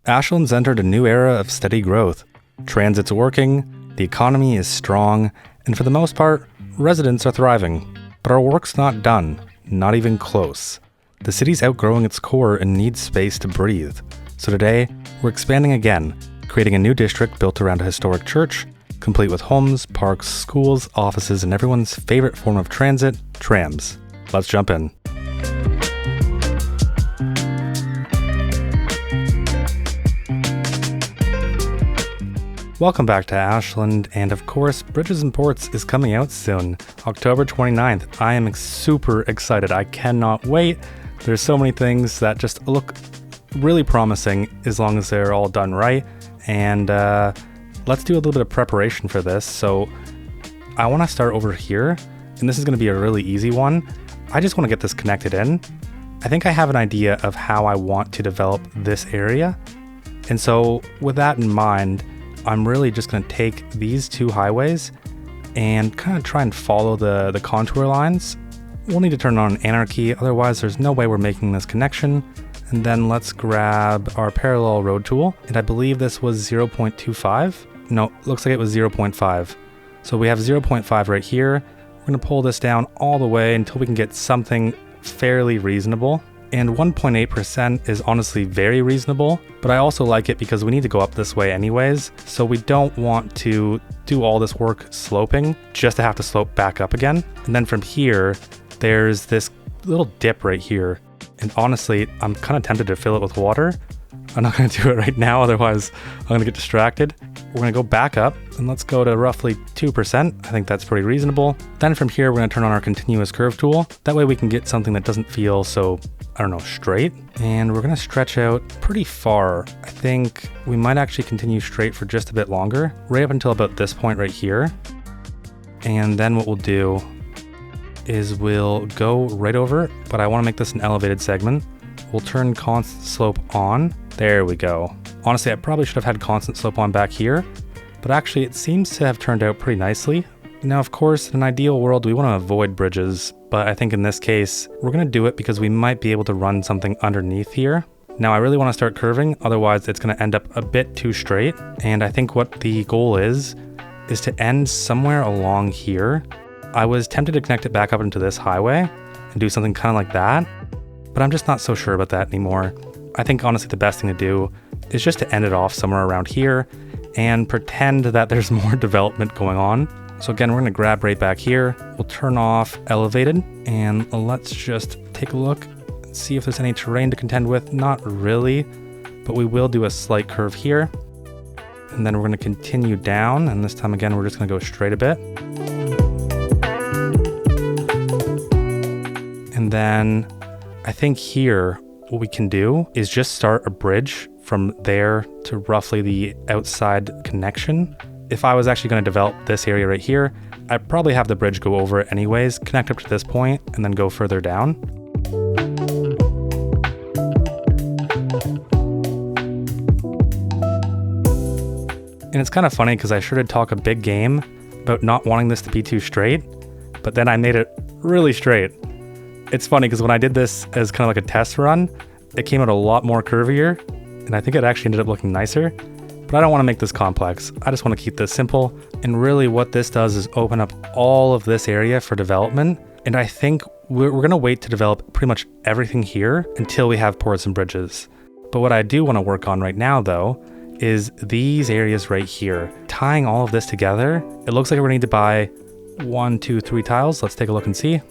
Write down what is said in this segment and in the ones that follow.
Ashland's entered a new era of steady growth. Transit's working, the economy is strong, and for the most part, residents are thriving. But our work's not done, not even close. The city's outgrowing its core and needs space to breathe. So today, we're expanding again, creating a new district built around a historic church, complete with homes, parks, schools, offices, and everyone's favorite form of transit, trams. Let's jump in. Welcome back to Ashland, and of course, Bridges and Ports is coming out soon, October 29th. I am super excited. I cannot wait. There's so many things that just look really promising as long as they're all done right. And let's do a little bit of preparation for this. So I want to start over here, and this is going to be a really easy one. I just want to get this connected in. I think I have an idea of how I want to develop this area. And so with that in mind, I'm really just going to take these two highways and kind of try and follow the contour lines. We'll need to turn on anarchy, otherwise there's no way we're making this connection. And then let's grab our parallel road tool, and I believe this was 0.25. No, looks like it was 0.5. So we have 0.5 right here. We're going to pull this down all the way until we can get something fairly reasonable. And 1.8% is honestly very reasonable, but I also like it because we need to go up this way anyways, so we don't want to do all this work sloping just to have to slope back up again. And then from here, there's this little dip right here, and honestly, I'm kind of tempted to fill it with water. I'm not going to do it right now, otherwise I'm going to get distracted. We're going to go back up, and let's go to roughly 2%. I think that's pretty reasonable. Then from here, we're going to turn on our continuous curve tool. That way we can get something that doesn't feel so, I don't know, straight. And we're going to stretch out pretty far. I think we might actually continue straight for just a bit longer, right up until about this point right here. And then what we'll do is we'll go right over, but I want to make this an elevated segment. We'll turn constant slope on. There we go. Honestly, I probably should have had constant slope on back here, but actually it seems to have turned out pretty nicely. Now, of course, in an ideal world, we want to avoid bridges, but I think in this case, we're going to do it because we might be able to run something underneath here. Now, I really want to start curving, otherwise it's going to end up a bit too straight, and I think what the goal is to end somewhere along here. I was tempted to connect it back up into this highway and do something kind of like that, but I'm just not so sure about that anymore. I think honestly the best thing to do is just to end it off somewhere around here and pretend that there's more development going on. So again, we're going to grab right back here. We'll turn off elevated, and let's just take a look and see if there's any terrain to contend with. Not really, but we will do a slight curve here. And then we're going to continue down, and this time again, we're just going to go straight a bit. And then I think here, what we can do is just start a bridge from there to roughly the outside connection. If I was actually going to develop this area right here, I'd probably have the bridge go over it anyways, connect up to this point, and then go further down. And it's kind of funny because I sure did talk a big game about not wanting this to be too straight, but then I made it really straight. It's funny because when I did this as kind of like a test run, it came out a lot more curvier, and I think it actually ended up looking nicer. But I don't want to make this complex. I just want to keep this simple. And really what this does is open up all of this area for development. And I think we're going to wait to develop pretty much everything here until we have ports and bridges. But what I do want to work on right now, though, is these areas right here. Tying all of this together, it looks like we're going to need to buy 1, 2, 3 tiles. Let's take a look and see.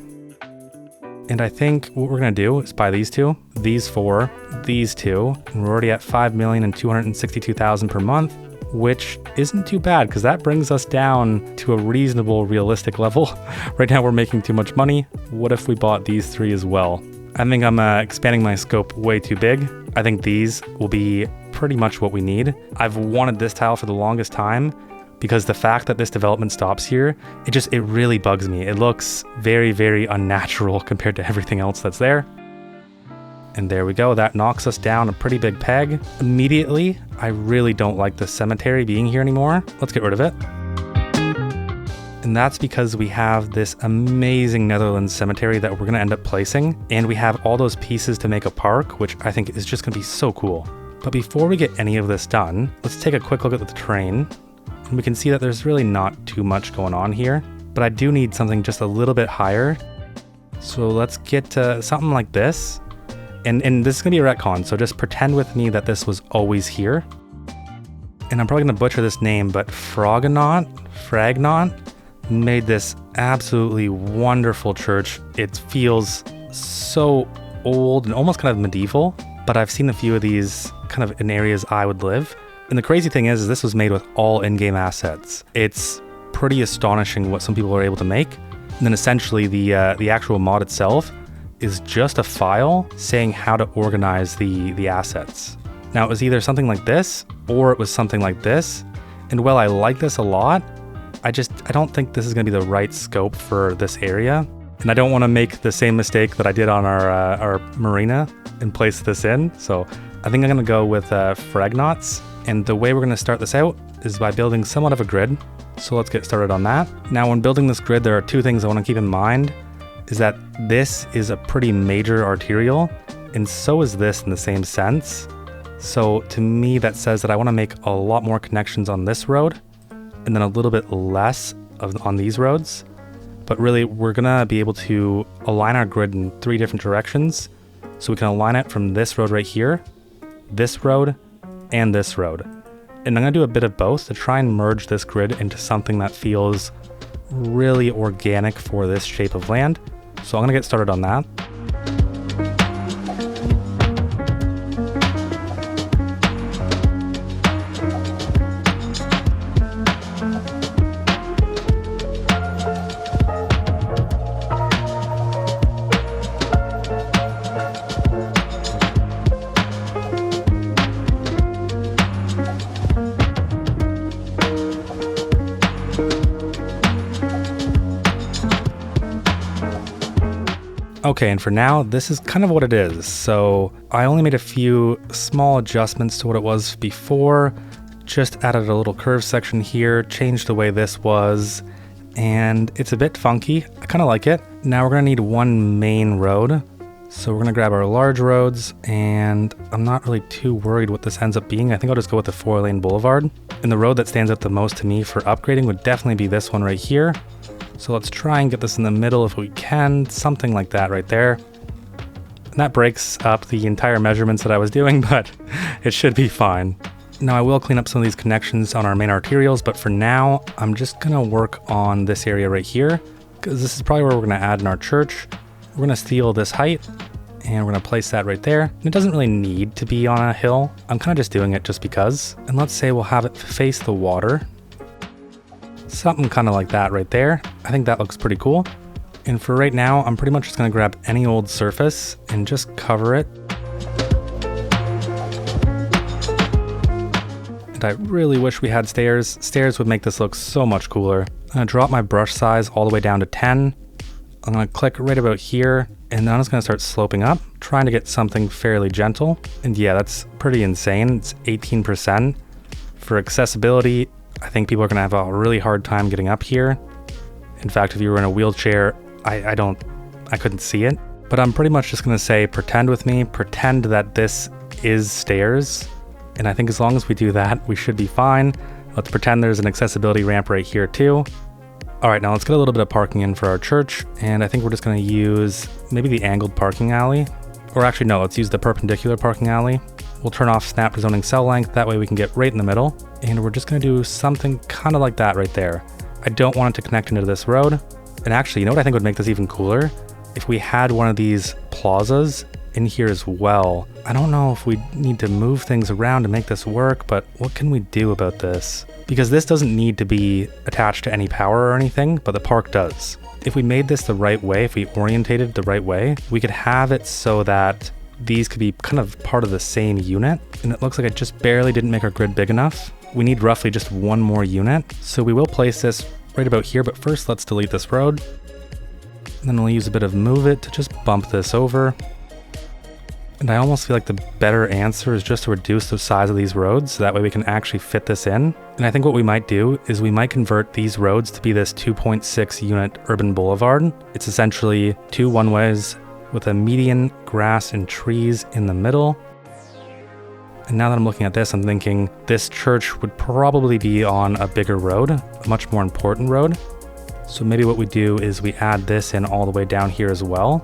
And I think what we're going to do is buy these two, these 4, these 2, and we're already at 5,262,000 per month, which isn't too bad because that brings us down to a reasonable, realistic level. Right now we're making too much money. What if we bought these 3 as well? I think I'm expanding my scope way too big. I think these will be pretty much what we need. I've wanted this tile for the longest time, because the fact that this development stops here, it really bugs me. It looks very, very unnatural compared to everything else that's there. And there we go, that knocks us down a pretty big peg. Immediately, I really don't like the cemetery being here anymore. Let's get rid of it. And that's because we have this amazing Netherlands cemetery that we're gonna end up placing, and we have all those pieces to make a park, which I think is just gonna be so cool. But before we get any of this done, let's take a quick look at the terrain. And we can see that there's really not too much going on here, but I do need something just a little bit higher. So let's get something like this. And this is gonna be a retcon, so just pretend with me that this was always here. And I'm probably gonna butcher this name, but Fragnant made this absolutely wonderful church. It feels so old and almost kind of medieval, but I've seen a few of these kind of in areas I would live. And the crazy thing is this was made with all in-game assets. It's pretty astonishing what some people are able to make. And then essentially the actual mod itself is just a file saying how to organize the assets. Now it was either something like this or it was something like this. And while I like this a lot, I don't think this is gonna be the right scope for this area. And I don't wanna make the same mistake that I did on our marina and place this in. So I think I'm gonna go with Fragnants. And the way we're gonna start this out is by building somewhat of a grid. So let's get started on that. Now when building this grid, there are two things I wanna keep in mind, is that this is a pretty major arterial, and so is this in the same sense. So to me, that says that I wanna make a lot more connections on this road, and then a little bit less on these roads. But really, we're gonna be able to align our grid in 3 different directions. So we can align it from this road right here, this road, and this road. And I'm gonna do a bit of both to try and merge this grid into something that feels really organic for this shape of land. So I'm gonna get started on that. Okay, and for now, this is kind of what it is. So I only made a few small adjustments to what it was before, just added a little curve section here, changed the way this was, and it's a bit funky. I kind of like it. Now we're gonna need one main road. So we're gonna grab our large roads, and I'm not really too worried what this ends up being. I think I'll just go with the 4-lane boulevard. And the road that stands out the most to me for upgrading would definitely be this one right here. So let's try and get this in the middle if we can, something like that right there. And that breaks up the entire measurements that I was doing, but it should be fine. Now I will clean up some of these connections on our main arterials, but for now, I'm just gonna work on this area right here, because this is probably where we're gonna add in our church. We're gonna steal this height, and we're gonna place that right there. And it doesn't really need to be on a hill. I'm kind of just doing it just because. And let's say we'll have it face the water. Something kind of like that right there. I think that looks pretty cool. And for right now, I'm pretty much just gonna grab any old surface and just cover it. And I really wish we had stairs. Stairs would make this look so much cooler. I'm gonna drop my brush size all the way down to 10. I'm gonna click right about here, and then I'm just gonna start sloping up, trying to get something fairly gentle. And yeah, that's pretty insane. It's 18%. For accessibility, I think people are gonna have a really hard time getting up here. In fact, if you were in a wheelchair, I couldn't see it. But I'm pretty much just gonna say, pretend with me, pretend that this is stairs. And I think as long as we do that, we should be fine. Let's pretend there's an accessibility ramp right here too. All right, now let's get a little bit of parking in for our church. And I think we're just gonna use maybe the angled parking alley. Or actually no, let's use the perpendicular parking alley. We'll turn off snap to zoning cell length, that way we can get right in the middle. And we're just gonna do something kind of like that right there. I don't want it to connect into this road. And actually, you know what I think would make this even cooler? If we had one of these plazas in here as well. I don't know if we need to move things around to make this work, but what can we do about this? Because this doesn't need to be attached to any power or anything, but the park does. If we made this the right way, if we orientated the right way, we could have it so that these could be kind of part of the same unit. And it looks like it just barely didn't make our grid big enough. We need roughly just one more unit. So we will place this right about here, but first let's delete this road. And then we'll use a bit of move it to just bump this over. And I almost feel like the better answer is just to reduce the size of these roads, so that way we can actually fit this in. And I think what we might do is we might convert these roads to be this 2.6 unit urban boulevard. It's essentially 2 one-ways with a median, grass and trees in the middle. And now that I'm looking at this, I'm thinking this church would probably be on a bigger road, a much more important road. So maybe what we do is we add this in all the way down here as well.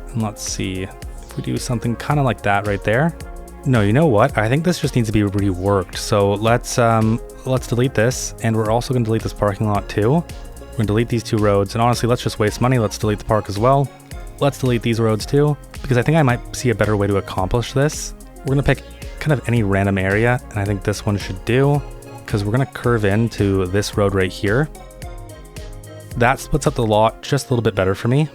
And let's see if we do something kind of like that right there. No, you know what? I think this just needs to be reworked. So let's delete this, and we're also going to delete this parking lot too. We're going to delete these two roads, and honestly, let's just waste money. Let's delete the park as well. Let's delete these roads too, because I think I might see a better way to accomplish this. We're going to pick kind of any random area, and I think this one should do, because we're going to curve into this road right here. That splits up the lot just a little bit better for me.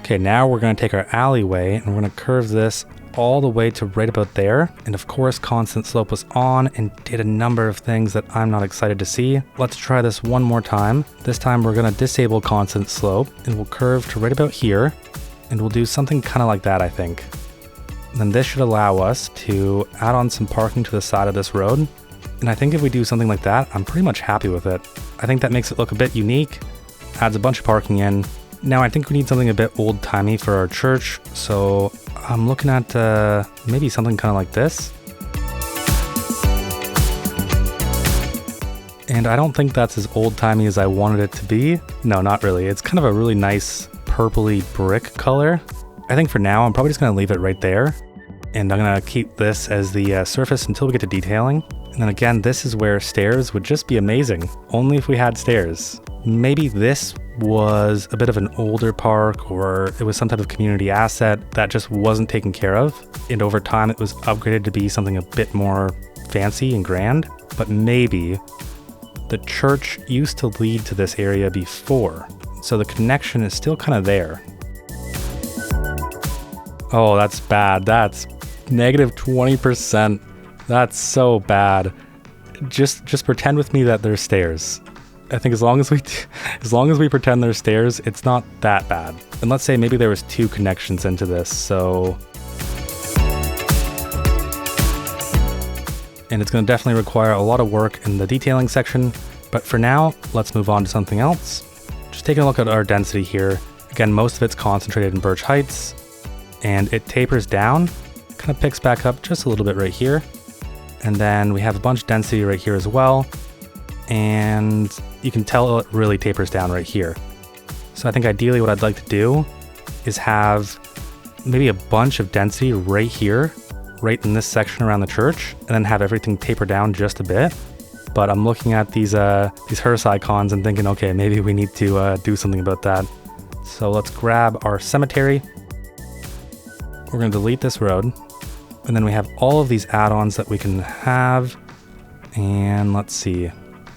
Okay, now we're going to take our alleyway and we're going to curve this all the way to right about there. And of course, constant slope was on and did a number of things that I'm not excited to see. Let's try this one more time. This time we're going to disable constant slope and we'll curve to right about here. And we'll do something kind of like that, I think. And then this should allow us to add on some parking to the side of this road. And I think if we do something like that, I'm pretty much happy with it. I think that makes it look a bit unique, adds a bunch of parking in. Now I think we need something a bit old-timey for our church, so I'm looking at maybe something kind of like this. And I don't think that's as old-timey as I wanted it to be. No, not really. It's kind of a really nice purpley brick color. I think for now I'm probably just going to leave it right there. And I'm going to keep this as the surface until we get to detailing. And then again, this is where stairs would just be amazing. Only if we had stairs. Maybe this was a bit of an older park, or it was some type of community asset that just wasn't taken care of. And over time it was upgraded to be something a bit more fancy and grand. But maybe the church used to lead to this area before. So the connection is still kind of there. Oh, that's bad. That's negative 20%. That's so bad. Just pretend with me that there's stairs. I think as long as we pretend there's stairs, it's not that bad. And let's say maybe there was 2 connections into this, so... And it's going to definitely require a lot of work in the detailing section, but for now, let's move on to something else. Just taking a look at our density here. Again, most of it's concentrated in Birch Heights, and it tapers down, kind of picks back up just a little bit right here. And then we have a bunch of density right here as well. And you can tell it really tapers down right here. So I think ideally what I'd like to do is have maybe a bunch of density right here, right in this section around the church, and then have everything taper down just a bit. But I'm looking at these hearse icons and thinking, okay, maybe we need to do something about that. So let's grab our cemetery. We're going to delete this road. And then we have all of these add-ons that we can have. And let's see.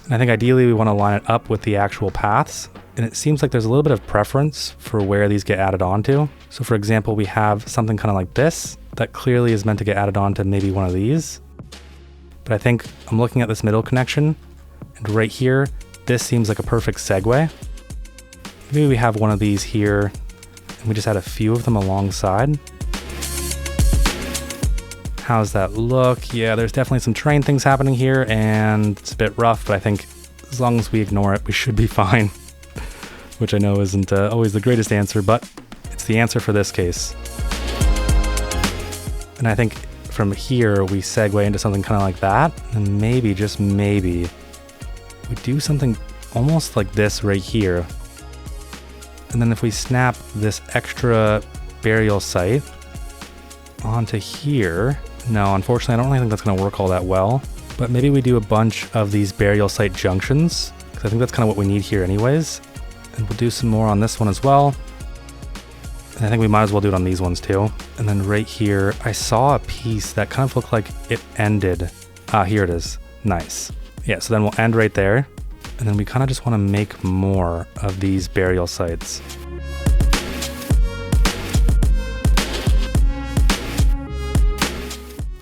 I think ideally we want to line it up with the actual paths. And it seems like there's a little bit of preference for where these get added onto. So for example, we have something kind of like this that clearly is meant to get added on to maybe one of these. But I think I'm looking at this middle connection, and right here, this seems like a perfect segue. Maybe we have one of these here, and we just add a few of them alongside. How's that look? Yeah, there's definitely some terrain things happening here, and it's a bit rough, but I think as long as we ignore it, we should be fine. Which I know isn't always the greatest answer, but it's the answer for this case. And I think from here, we segue into something kind of like that, and maybe, just maybe, we do something almost like this right here. And then if we snap this extra burial site onto here, no, unfortunately, I don't really think that's going to work all that well, but maybe we do a bunch of these burial site junctions, because I think that's kind of what we need here anyways. And we'll do some more on this one as well. And I think we might as well do it on these ones too. And then right here, I saw a piece that kind of looked like it ended. Ah, here it is. Nice. Yeah, so then we'll end right there. And then we kind of just want to make more of these burial sites.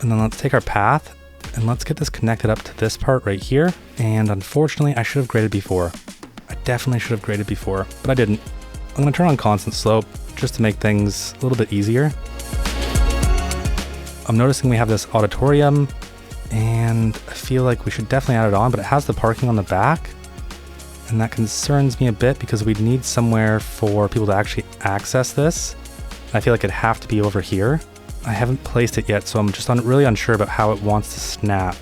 And then let's take our path and let's get this connected up to this part right here. And unfortunately, I should have graded before. I definitely should have graded before, but I didn't. I'm going to turn on constant slope just to make things a little bit easier. I'm noticing we have this auditorium And I feel like we should definitely add it on, but it has the parking on the back. And that concerns me a bit because we'd need somewhere for people to actually access this. I feel like it'd have to be over here. I haven't placed it yet, so I'm just really unsure about how it wants to snap.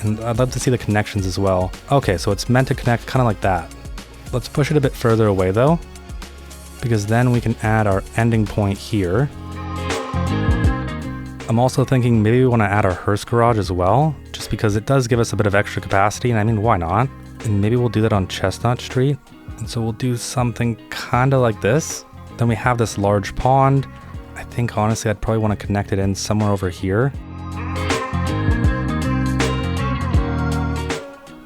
And I'd love to see the connections as well. Okay, so it's meant to connect kind of like that. Let's push it a bit further away though, because then we can add our ending point here. I'm also thinking maybe we want to add our hearse garage as well, just because it does give us a bit of extra capacity, and I mean, why not? And maybe we'll do that on Chestnut Street. And so we'll do something kind of like this. Then we have this large pond. I think honestly I'd probably want to connect it in somewhere over here.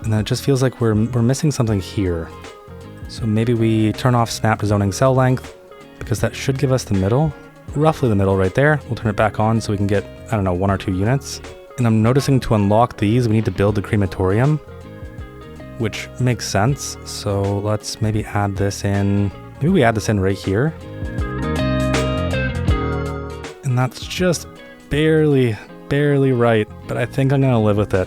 And then it just feels like we're missing something here. So maybe we turn off snap to zoning cell length, because that should give us the middle, roughly the middle right there. We'll turn it back on so we can get, I don't know, 1 or 2 units. And I'm noticing to unlock these, we need to build the crematorium, which makes sense. So let's maybe add this in. Maybe we add this in right here. And that's just barely right, but I think I'm gonna live with it.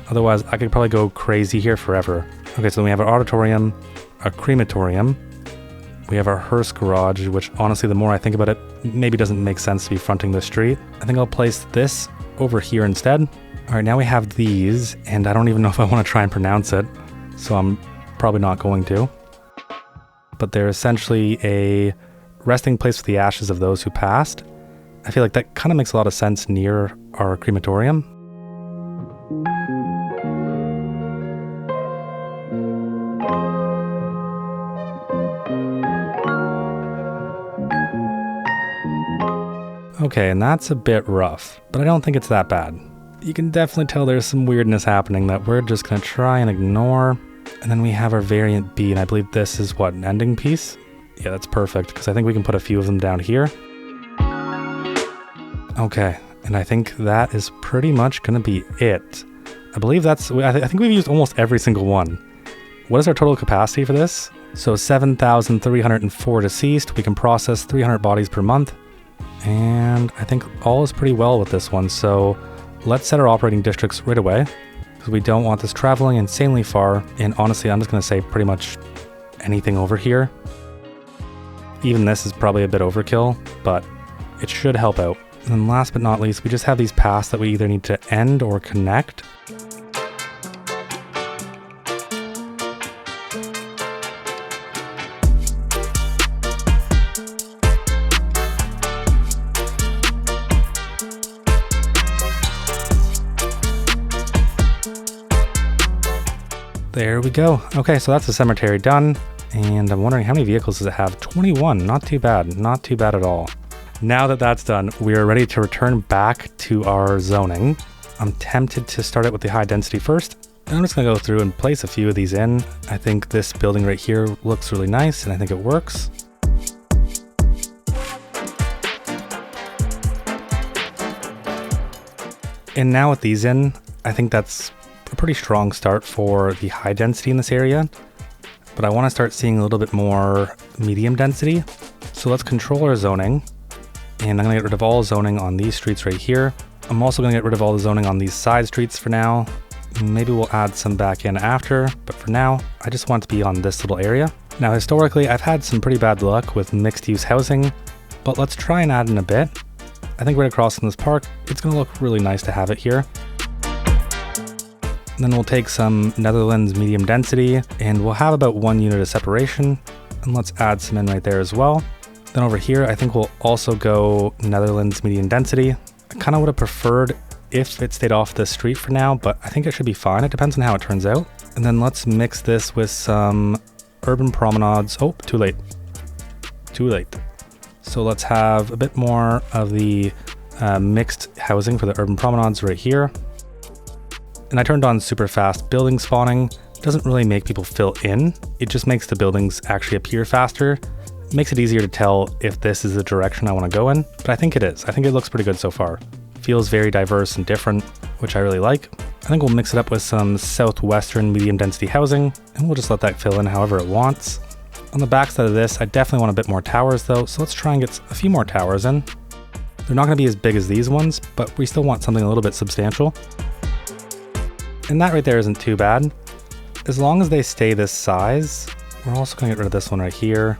Otherwise, I could probably go crazy here forever. Okay, so then we have our auditorium, our crematorium. We have our hearse garage, which honestly, the more I think about it, maybe doesn't make sense to be fronting the street. I think I'll place this over here instead. All right, now we have these, and I don't even know if I want to try and pronounce it, so I'm probably not going to. But they're essentially a resting place for the ashes of those who passed. I feel like that kind of makes a lot of sense near our crematorium. Okay, and that's a bit rough, but I don't think it's that bad. You can definitely tell there's some weirdness happening that we're just going to try and ignore. And then we have our variant B, and I believe this is what, an ending piece? Yeah, that's perfect, because I think we can put a few of them down here. Okay, and I think that is pretty much going to be it. I believe that's, I think we've used almost every single one. What is our total capacity for this? So 7,304 deceased. We can process 300 bodies per month. And I think all is pretty well with this one. So let's set our operating districts right away, because we don't want this traveling insanely far. And honestly, I'm just going to say pretty much anything over here. Even this is probably a bit overkill, but it should help out. And then last but not least, we just have these paths that we either need to end or connect. There we go. Okay, so that's the cemetery done. And I'm wondering how many vehicles does it have? 21, not too bad, not too bad at all. Now that that's done, we are ready to return back to our zoning. I'm tempted to start it with the high density first. I'm just gonna go through and place a few of these in. I think this building right here looks really nice, and I think it works. And now with these in, I think that's a pretty strong start for the high density in this area, but I want to start seeing a little bit more medium density. So let's control our zoning, and I'm going to get rid of all zoning on these streets right here. I'm also going to get rid of all the zoning on these side streets for now. Maybe we'll add some back in after, but for now, I just want to be on this little area. Now, historically, I've had some pretty bad luck with mixed use housing, but let's try and add in a bit. I think right across from this park, it's going to look really nice to have it here. Then we'll take some Netherlands medium density, and we'll have about 1 unit of separation. And let's add some in right there as well. Then over here, I think we'll also go Netherlands medium density. I kind of would have preferred if it stayed off the street for now, but I think it should be fine. It depends on how it turns out. And then let's mix this with some urban promenades. Oh, too late. Too late. So let's have a bit more of the mixed housing for the urban promenades right here. And I turned on super fast building spawning. It doesn't really make people fill in. It just makes the buildings actually appear faster. It makes it easier to tell if this is the direction I want to go in, but I think it is. I think it looks pretty good so far. Feels very diverse and different, which I really like. I think we'll mix it up with some southwestern medium density housing, and we'll just let that fill in however it wants. On the backside of this, I definitely want a bit more towers though, so let's try and get a few more towers in. They're not going to be as big as these ones, but we still want something a little bit substantial. And that right there isn't too bad. As long as they stay this size, we're also going to get rid of this one right here.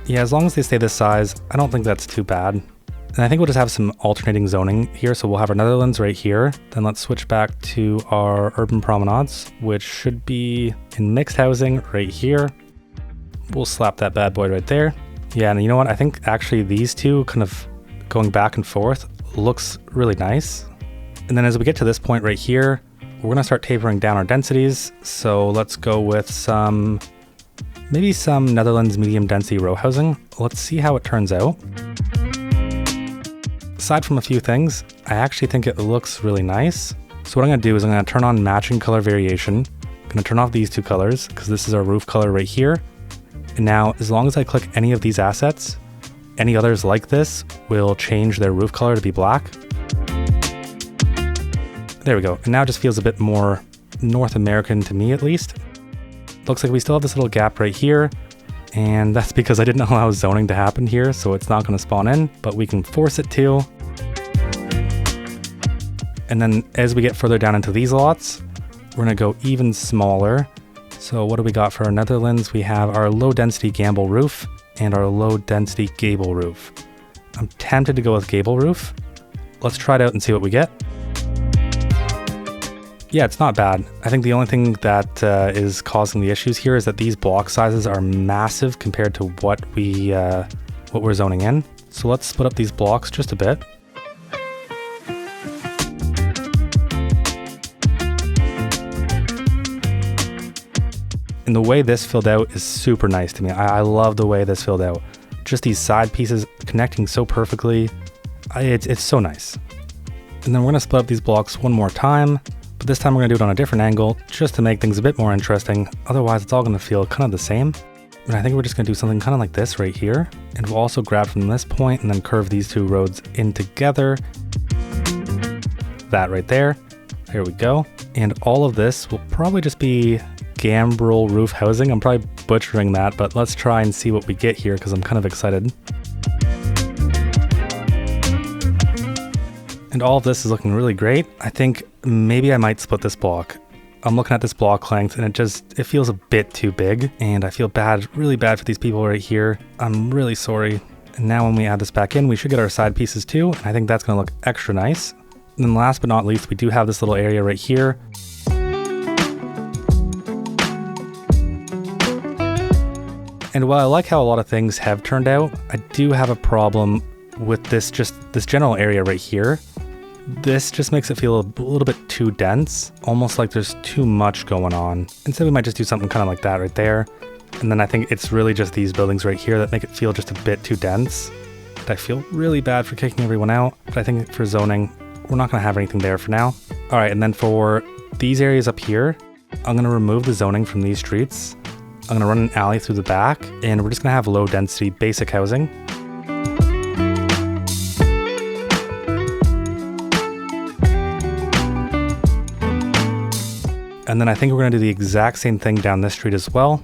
Yeah, as long as they stay this size, I don't think that's too bad. And I think we'll just have some alternating zoning here. So we'll have our Netherlands right here. Then let's switch back to our urban promenades, which should be in mixed housing right here. We'll slap that bad boy right there. Yeah, and you know what? I think actually these two kind of going back and forth looks really nice. And then as we get to this point right here, we're going to start tapering down our densities. So let's go with maybe some Netherlands medium density row housing. Let's see how it turns out. Aside from a few things, I actually think it looks really nice. So what I'm going to do is I'm going to turn on matching color variation. I'm going to turn off these two colors because this is our roof color right here. And now as long as I click any of these assets, any others like this will change their roof color to be black. There we go. And now it just feels a bit more North American to me at least. Looks like we still have this little gap right here. And that's because I didn't allow zoning to happen here, so it's not going to spawn in, but we can force it to. And then as we get further down into these lots, we're going to go even smaller. So what do we got for our Netherlands? We have our low density gamble roof and our low density gable roof. I'm tempted to go with gable roof. Let's try it out and see what we get. Yeah, it's not bad. I think the only thing that is causing the issues here is that these block sizes are massive compared to what we're zoning in. So let's split up these blocks just a bit. And the way this filled out is super nice to me. I love the way this filled out. Just these side pieces connecting so perfectly. It's so nice. And then we're gonna split up these blocks one more time. But this time we're going to do it on a different angle, just to make things a bit more interesting. Otherwise, it's all going to feel kind of the same. And I think we're just going to do something kind of like this right here. And we'll also grab from this point and then curve these two roads in together. That right there. There we go. And all of this will probably just be gambrel roof housing. I'm probably butchering that, but let's try and see what we get here because I'm kind of excited. And all of this is looking really great. I think maybe I might split this block. I'm looking at this block length and it feels a bit too big and I feel bad, really bad for these people right here. I'm really sorry. And now when we add this back in, we should get our side pieces too. And I think that's gonna look extra nice. And then last but not least, we do have this little area right here. And while I like how a lot of things have turned out, I do have a problem with this general area right here. This just makes it feel a little bit too dense, almost like there's too much going on. Instead, we might just do something kind of like that right there. And then I think it's really just these buildings right here that make it feel just a bit too dense. And I feel really bad for kicking everyone out, but I think for zoning, we're not gonna have anything there for now. All right, and then for these areas up here, I'm gonna remove the zoning from these streets. I'm gonna run an alley through the back, and we're just gonna have low density basic housing. And then I think we're going to do the exact same thing down this street as well.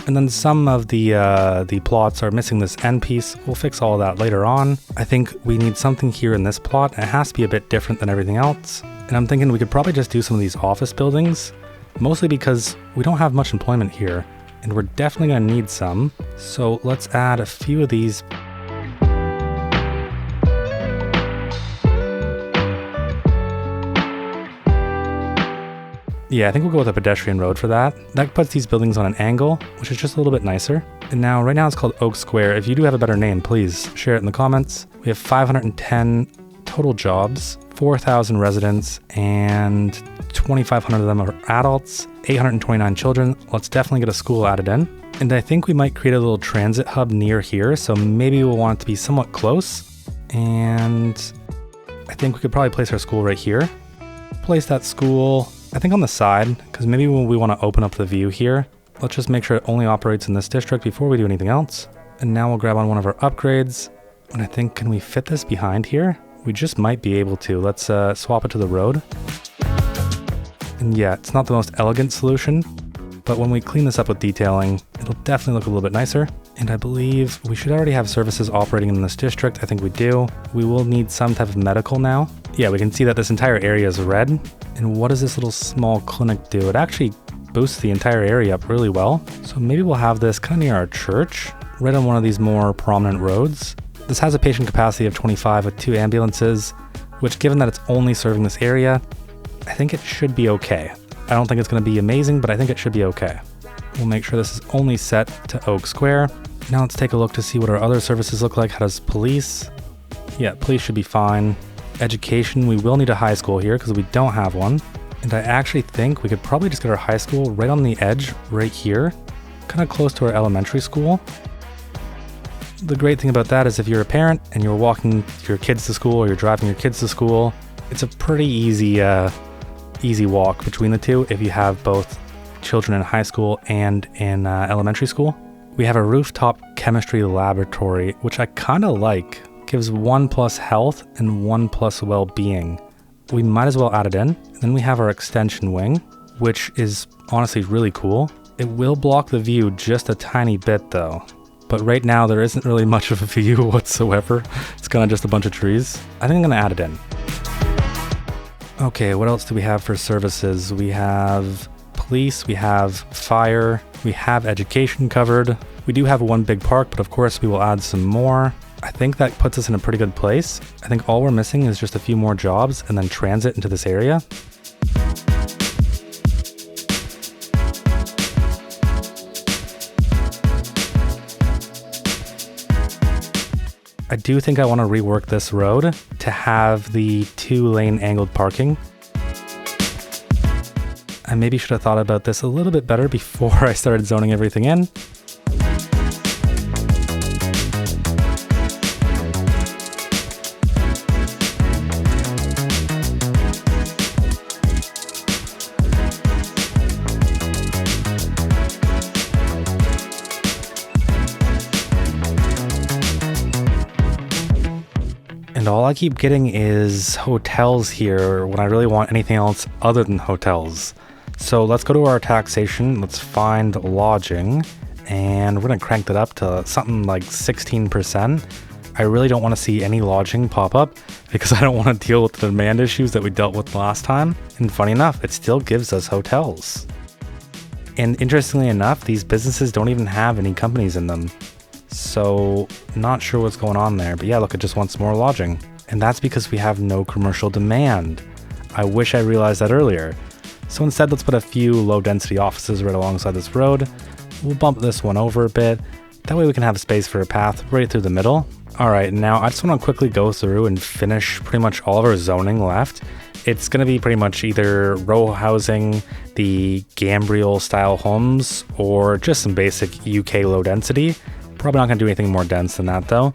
And then some of the plots are missing this end piece. We'll fix all of that later on. I think we need something here in this plot. It has to be a bit different than everything else. And I'm thinking we could probably just do some of these office buildings, mostly because we don't have much employment here. And we're definitely going to need some. So let's add a few of these. Yeah, I think we'll go with a pedestrian road for that. That puts these buildings on an angle, which is just a little bit nicer. And now, right now it's called Oak Square. If you do have a better name, please share it in the comments. We have 510 total jobs, 4,000 residents, and 2,500 of them are adults, 829 children. Let's definitely get a school added in. And I think we might create a little transit hub near here, so maybe we'll want it to be somewhat close. And I think we could probably place our school right here. Place that school, I think on the side, because maybe when we want to open up the view here, let's just make sure it only operates in this district before we do anything else. And now we'll grab on one of our upgrades. And I think, can we fit this behind here? We just might be able to. Let's swap it to the road. And yeah, it's not the most elegant solution, but when we clean this up with detailing, it'll definitely look a little bit nicer. And I believe we should already have services operating in this district. I think we do. We will need some type of medical now. Yeah, we can see that this entire area is red. And what does this little small clinic do? It actually boosts the entire area up really well. So maybe we'll have this kind of near our church, right on one of these more prominent roads. This has a patient capacity of 25 with 2 ambulances, which given that it's only serving this area, I think it should be okay. I don't think it's going to be amazing, but I think it should be okay. We'll make sure this is only set to Oak Square. Now let's take a look to see what our other services look like. How does police? Yeah, police should be fine. Education, we will need a high school here because we don't have one. And I actually think we could probably just get our high school right on the edge, right here, kind of close to our elementary school. The great thing about that is if you're a parent and you're walking your kids to school or you're driving your kids to school, it's a pretty easy walk between the two if you have both children in high school and in elementary school. We have a rooftop chemistry laboratory, which I kind of like. Gives 1+ health and 1+ well-being. We might as well add it in. Then we have our extension wing, which is honestly really cool. It will block the view just a tiny bit though. But right now there isn't really much of a view whatsoever. It's kind of just a bunch of trees. I think I'm gonna add it in. Okay, what else do we have for services? We have police, we have fire, we have education covered. We do have one big park, but of course we will add some more. I think that puts us in a pretty good place. I think all we're missing is just a few more jobs and then transit into this area. I do think I want to rework this road to have the 2-lane angled parking. I maybe should have thought about this a little bit better before I started zoning everything in. And all I keep getting is hotels here when I really want anything else other than hotels. So let's go to our taxation, let's find lodging, and we're gonna crank that up to something like 16%. I really don't want to see any lodging pop up because I don't want to deal with the demand issues that we dealt with last time. And funny enough, it still gives us hotels. And interestingly enough, these businesses don't even have any companies in them. So not sure what's going on there, but yeah, look, it just wants more lodging. And that's because we have no commercial demand. I wish I realized that earlier. So instead, let's put a few low density offices right alongside this road. We'll bump this one over a bit. That way we can have space for a path right through the middle. All right, now I just want to quickly go through and finish pretty much all of our zoning left. It's going to be pretty much either row housing, the Gambriel style homes, or just some basic UK low density. Probably not going to do anything more dense than that though.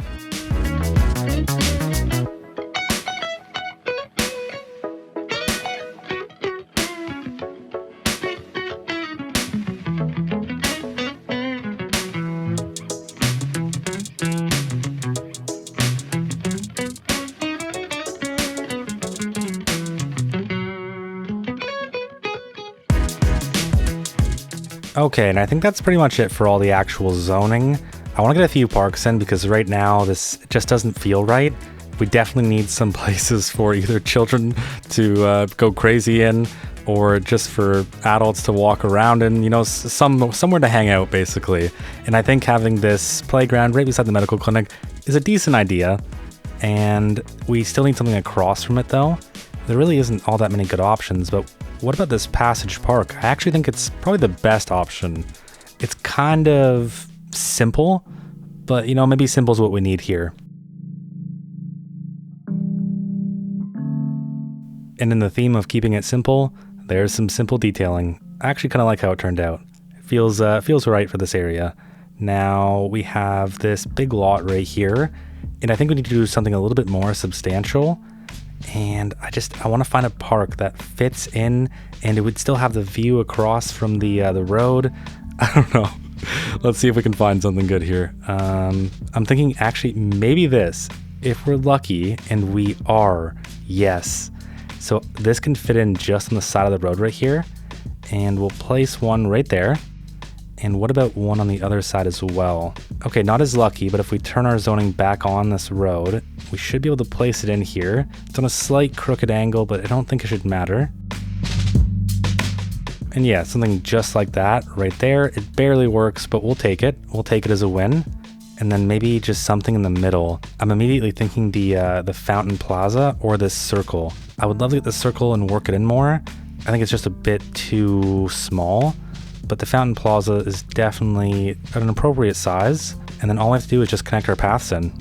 Okay, and I think that's pretty much it for all the actual zoning. I want to get a few parks in because right now this just doesn't feel right. We definitely need some places for either children to go crazy in or just for adults to walk around in, you know, somewhere to hang out basically. And I think having this playground right beside the medical clinic is a decent idea. And we still need something across from it though. There really isn't all that many good options, but what about this Passage Park? I actually think it's probably the best option. It's kind of simple, but you know, maybe simple is what we need here. And in the theme of keeping it simple, there's some simple detailing. I actually kind of like how it turned out. It feels right for this area. Now we have this big lot right here, and I think we need to do something a little bit more substantial. And I want to find a park that fits in and it would still have the view across from the road. I don't know. Let's see if we can find something good here. I'm thinking actually maybe this, if we're lucky, and we are, yes. So this can fit in just on the side of the road right here, and we'll place one right there. And what about one on the other side as well? Okay, not as lucky, but if we turn our zoning back on this road, we should be able to place it in here. It's on a slight crooked angle, but I don't think it should matter. And yeah, something just like that right there. It barely works, but we'll take it. We'll take it as a win. And then maybe just something in the middle. I'm immediately thinking the Fountain Plaza or this circle. I would love to get the circle and work it in more. I think it's just a bit too small, but the Fountain Plaza is definitely at an appropriate size. And then all I have to do is just connect our paths in.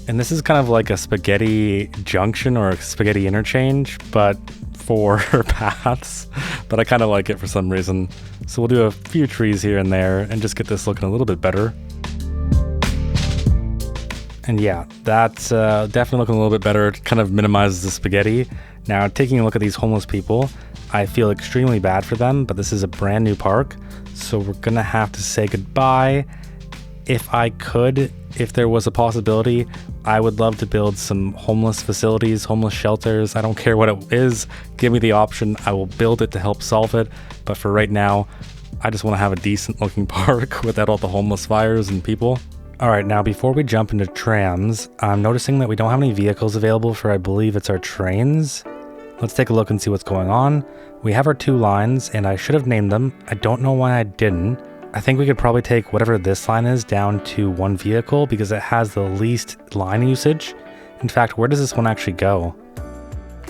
And this is kind of like a spaghetti junction or a spaghetti interchange, but for paths, but I kind of like it for some reason. So we'll do a few trees here and there and just get this looking a little bit better. And yeah, that's definitely looking a little bit better. It kind of minimizes the spaghetti. Now, taking a look at these homeless people, I feel extremely bad for them, but this is a brand new park, so we're gonna have to say goodbye. If I could, if there was a possibility, I would love to build some homeless facilities, homeless shelters. I don't care what it is. Give me the option. I will build it to help solve it. But for right now, I just want to have a decent looking park without all the homeless fires and people. All right, now before we jump into trams, I'm noticing that we don't have any vehicles available for, I believe it's our trains. Let's take a look and see what's going on. We have our 2 lines, and I should have named them. I don't know why I didn't. I think we could probably take whatever this line is down to 1 vehicle because it has the least line usage. In fact, where does this one actually go?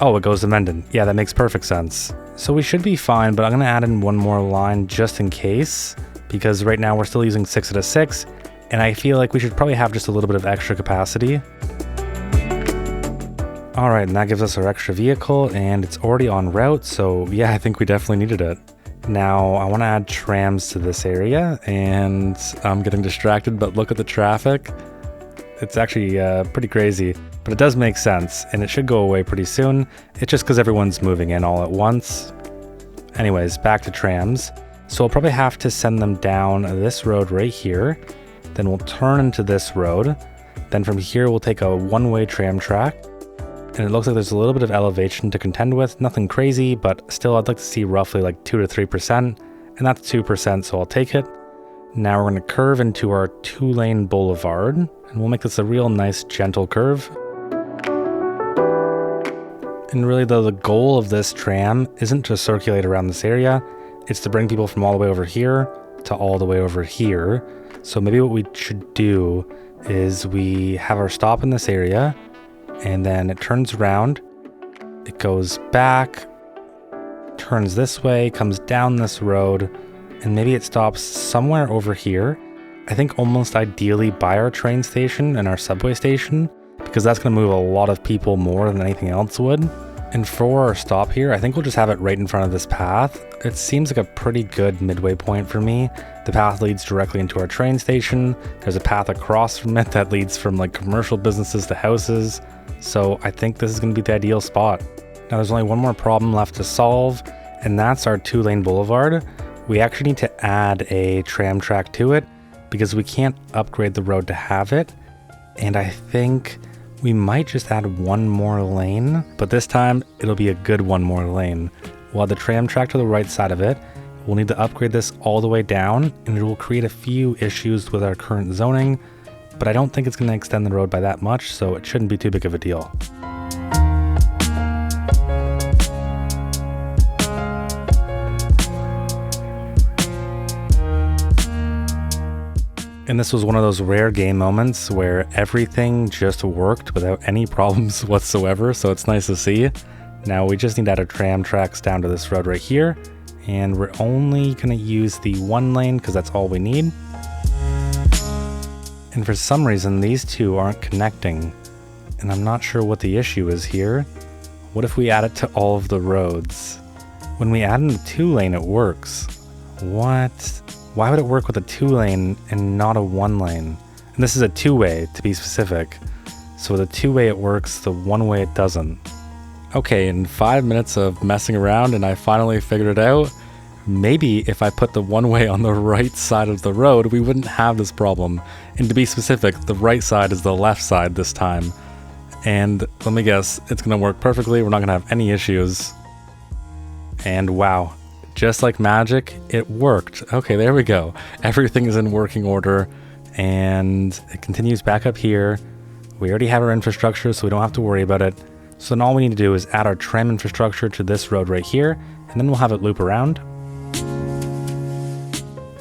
Oh, it goes to Menden. Yeah, that makes perfect sense. So we should be fine, but I'm gonna add in 1 more line just in case, because right now we're still using 6 out of 6, and I feel like we should probably have just a little bit of extra capacity. All right, and that gives us our extra vehicle, and it's already en route, so yeah, I think we definitely needed it. Now, I want to add trams to this area, and I'm getting distracted, but look at the traffic. It's actually pretty crazy, but it does make sense, and it should go away pretty soon. It's just because everyone's moving in all at once. Anyways, back to trams. So we'll probably have to send them down this road right here. Then we'll turn into this road. Then from here, we'll take a one-way tram track. And it looks like there's a little bit of elevation to contend with. Nothing crazy, but still I'd like to see roughly like 2 to 3%. And that's 2%, so I'll take it. Now we're going to curve into our 2-lane boulevard. And we'll make this a real nice, gentle curve. And really though, the goal of this tram isn't to circulate around this area. It's to bring people from all the way over here to all the way over here. So maybe what we should do is we have our stop in this area. And then it turns around, it goes back, turns this way, comes down this road, and maybe it stops somewhere over here. I think almost ideally by our train station and our subway station, because that's going to move a lot of people more than anything else would. And for our stop here, I think we'll just have it right in front of this path. It seems like a pretty good midway point for me. The path leads directly into our train station. There's a path across from it that leads from like commercial businesses to houses. So I think this is going to be the ideal spot. Now there's only one more problem left to solve, and that's our 2-lane boulevard. We actually need to add a tram track to it because we can't upgrade the road to have it. And I think we might just add 1 more lane, but this time it'll be a good 1 more lane. We'll add the tram track to the right side of it. We'll need to upgrade this all the way down, and it will create a few issues with our current zoning, but I don't think it's going to extend the road by that much, so it shouldn't be too big of a deal. And this was one of those rare game moments where everything just worked without any problems whatsoever, so it's nice to see. Now we just need to add our tram tracks down to this road right here, and we're only going to use the 1 lane because that's all we need. And for some reason, these two aren't connecting, and I'm not sure what the issue is here. What if we add it to all of the roads? When we add in the 2-lane, it works. What? Why would it work with a 2-lane and not a 1-lane? And this is a 2-way, to be specific. So with a 2-way it works, the 1-way it doesn't. Okay, in 5 minutes of messing around and I finally figured it out. Maybe if I put the 1-way on the right side of the road, we wouldn't have this problem. And to be specific, the right side is the left side this time. And let me guess, it's gonna work perfectly. We're not gonna have any issues. And wow, just like magic, it worked. Okay, there we go. Everything is in working order, and it continues back up here. We already have our infrastructure, so we don't have to worry about it. So then all we need to do is add our tram infrastructure to this road right here, and then we'll have it loop around.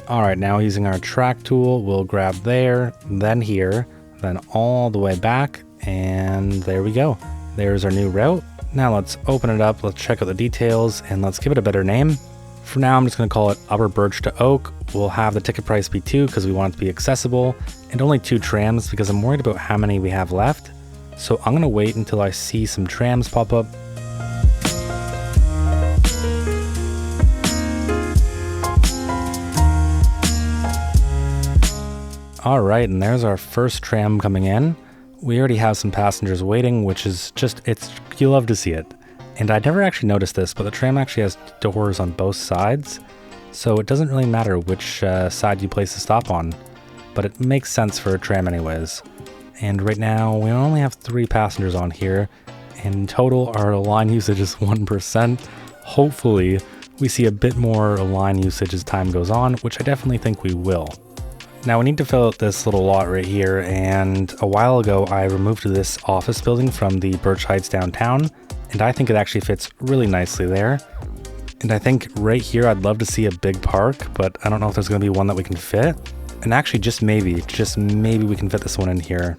All right, now using our track tool, we'll grab there, then here, then all the way back, and there we go. There's our new route. Now let's open it up, let's check out the details, and let's give it a better name. For now, I'm just gonna call it Upper Birch to Oak. We'll have the ticket price be 2 because we want it to be accessible, and only 2 trams because I'm worried about how many we have left. So I'm gonna wait until I see some trams pop up. All right, and there's our first tram coming in. We already have some passengers waiting, which is just, you love to see it. And I never actually noticed this, but the tram actually has doors on both sides. So it doesn't really matter which side you place the stop on, but it makes sense for a tram anyways. And right now we only have 3 passengers on here. In total, our line usage is 1%. Hopefully we see a bit more line usage as time goes on, which I definitely think we will. Now we need to fill out this little lot right here, and a while ago I removed this office building from the Birch Heights downtown, and I think it actually fits really nicely there. And I think right here I'd love to see a big park, but I don't know if there's going to be one that we can fit. And actually just maybe we can fit this one in here.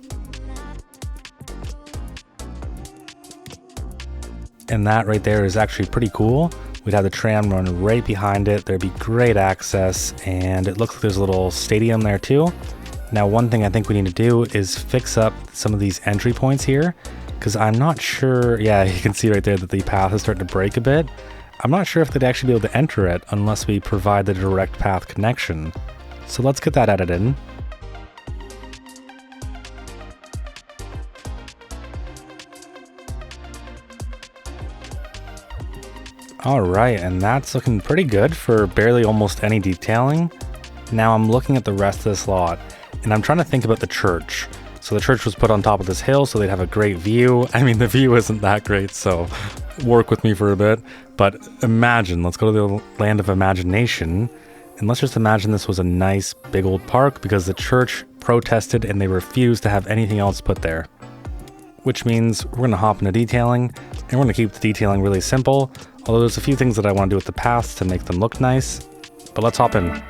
And that right there is actually pretty cool. We'd have the tram run right behind it. There'd be great access, and it looks like there's a little stadium there too. Now, one thing I think we need to do is fix up some of these entry points here, because I'm not sure, yeah, you can see right there that the path is starting to break a bit. I'm not sure if they'd actually be able to enter it unless we provide the direct path connection. So let's get that added in. Alright, and that's looking pretty good for barely almost any detailing. Now I'm looking at the rest of this lot, and I'm trying to think about the church. So the church was put on top of this hill so they'd have a great view. I mean, the view isn't that great, so work with me for a bit. But imagine, let's go to the land of imagination, and let's just imagine this was a nice big old park because the church protested and they refused to have anything else put there. Which means we're gonna hop into detailing, and we're gonna keep the detailing really simple. Although there's a few things that I want to do with the paths to make them look nice, but let's hop in.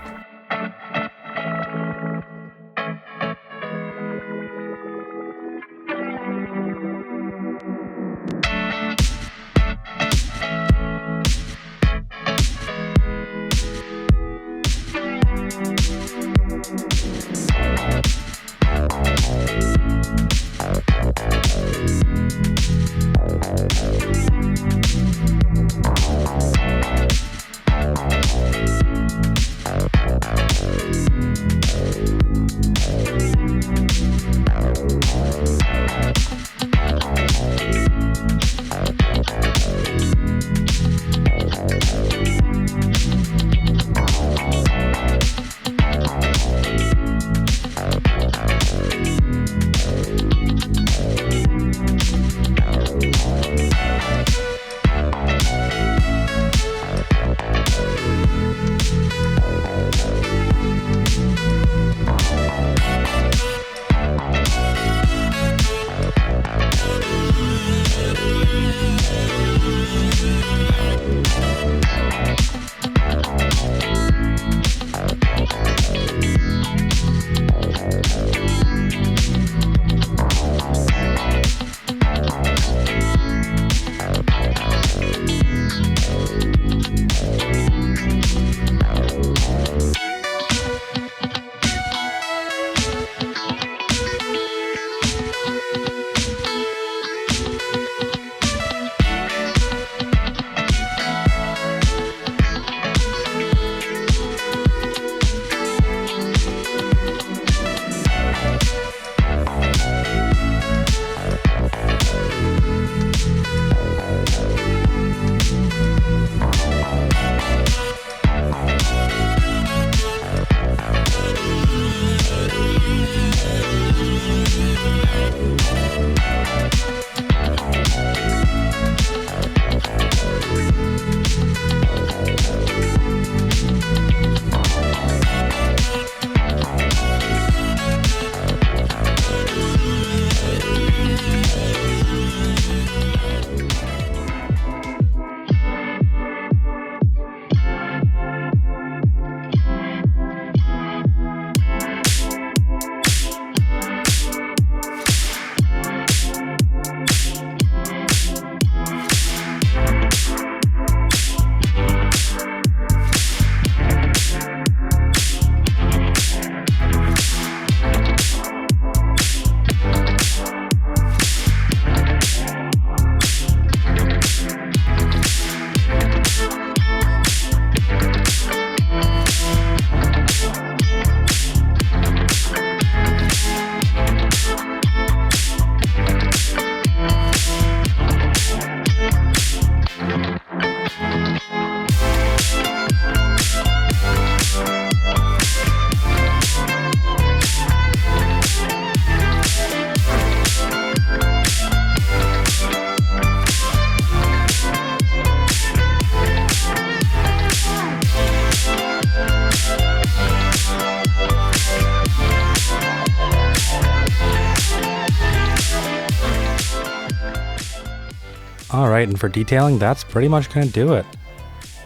Alright, and for detailing, that's pretty much going to do it.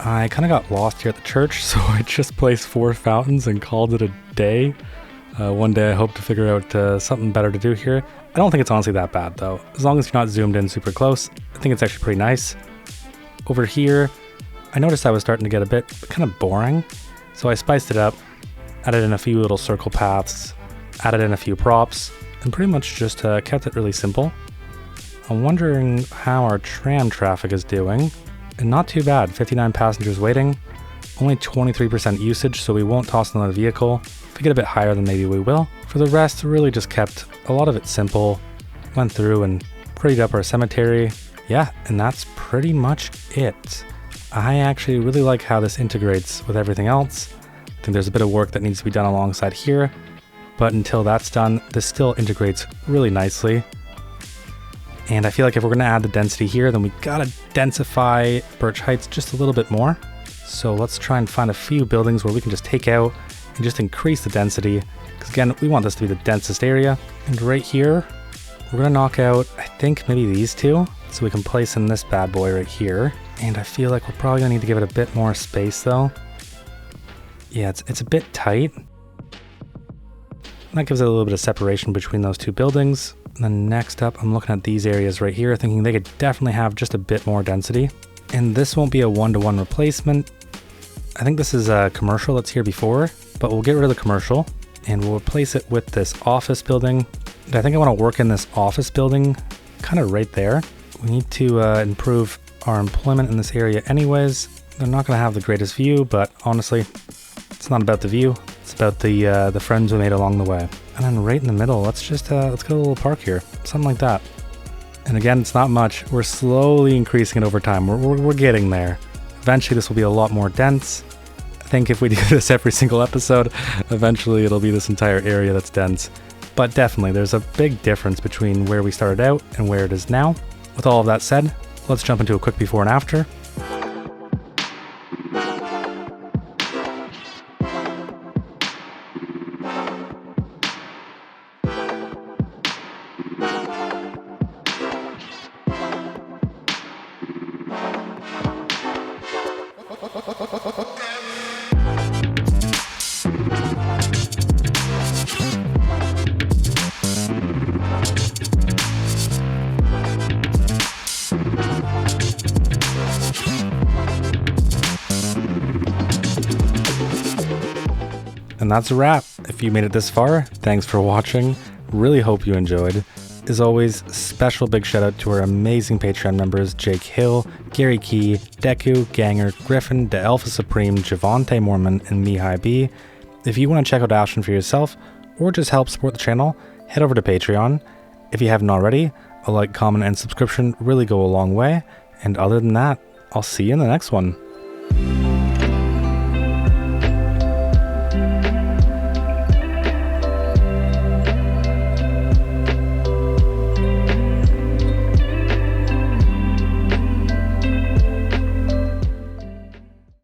I kind of got lost here at the church, so I just placed 4 fountains and called it a day. One day I hope to figure out something better to do here. I don't think it's honestly that bad though. As long as you're not zoomed in super close, I think it's actually pretty nice. Over here, I noticed I was starting to get a bit kind of boring, so I spiced it up, added in a few little circle paths, added in a few props, and pretty much just kept it really simple. I'm wondering how our tram traffic is doing, and not too bad, 59 passengers waiting, only 23% usage, so we won't toss another vehicle. If we get a bit higher, then maybe we will. For the rest, really just kept a lot of it simple, went through and prettied up our cemetery. Yeah, and that's pretty much it. I actually really like how this integrates with everything else. I think there's a bit of work that needs to be done alongside here, but until that's done, this still integrates really nicely. And I feel like if we're going to add the density here, then we gotta densify Birch Heights just a little bit more. So let's try and find a few buildings where we can just take out and just increase the density. Because again, we want this to be the densest area. And right here, we're going to knock out, I think maybe these two. So we can place in this bad boy right here. And I feel like we're probably going to need to give it a bit more space though. Yeah, it's a bit tight. And that gives it a little bit of separation between those two buildings. And then next up, I'm looking at these areas right here, thinking they could definitely have just a bit more density. And this won't be a one-to-one replacement. I think this is a commercial that's here before, but we'll get rid of the commercial and we'll replace it with this office building. And I think I want to work in this office building kind of right there. We need to improve our employment in this area anyways. They're not going to have the greatest view, but honestly, it's not about the view. It's about the friends we made along the way. And then right in the middle, let's get a little park here, something like that. And again, it's not much. We're slowly increasing it over time. We're getting there. Eventually, this will be a lot more dense. I think if we do this every single episode, eventually it'll be this entire area that's dense. But definitely, there's a big difference between where we started out and where it is now. With all of that said, let's jump into a quick before and after. And that's a wrap. If you made it this far, thanks for watching. Really hope you enjoyed. As always, special big shout out to our amazing Patreon members, Jake Hill, Gary Key, Deku, Ganger, Griffin, DaAlphaSupreme, Javonte, Moorman, and Mihai B. If you want to check out Ashland for yourself, or just help support the channel, head over to Patreon. If you haven't already, a like, comment, and subscription really go a long way. And other than that, I'll see you in the next one.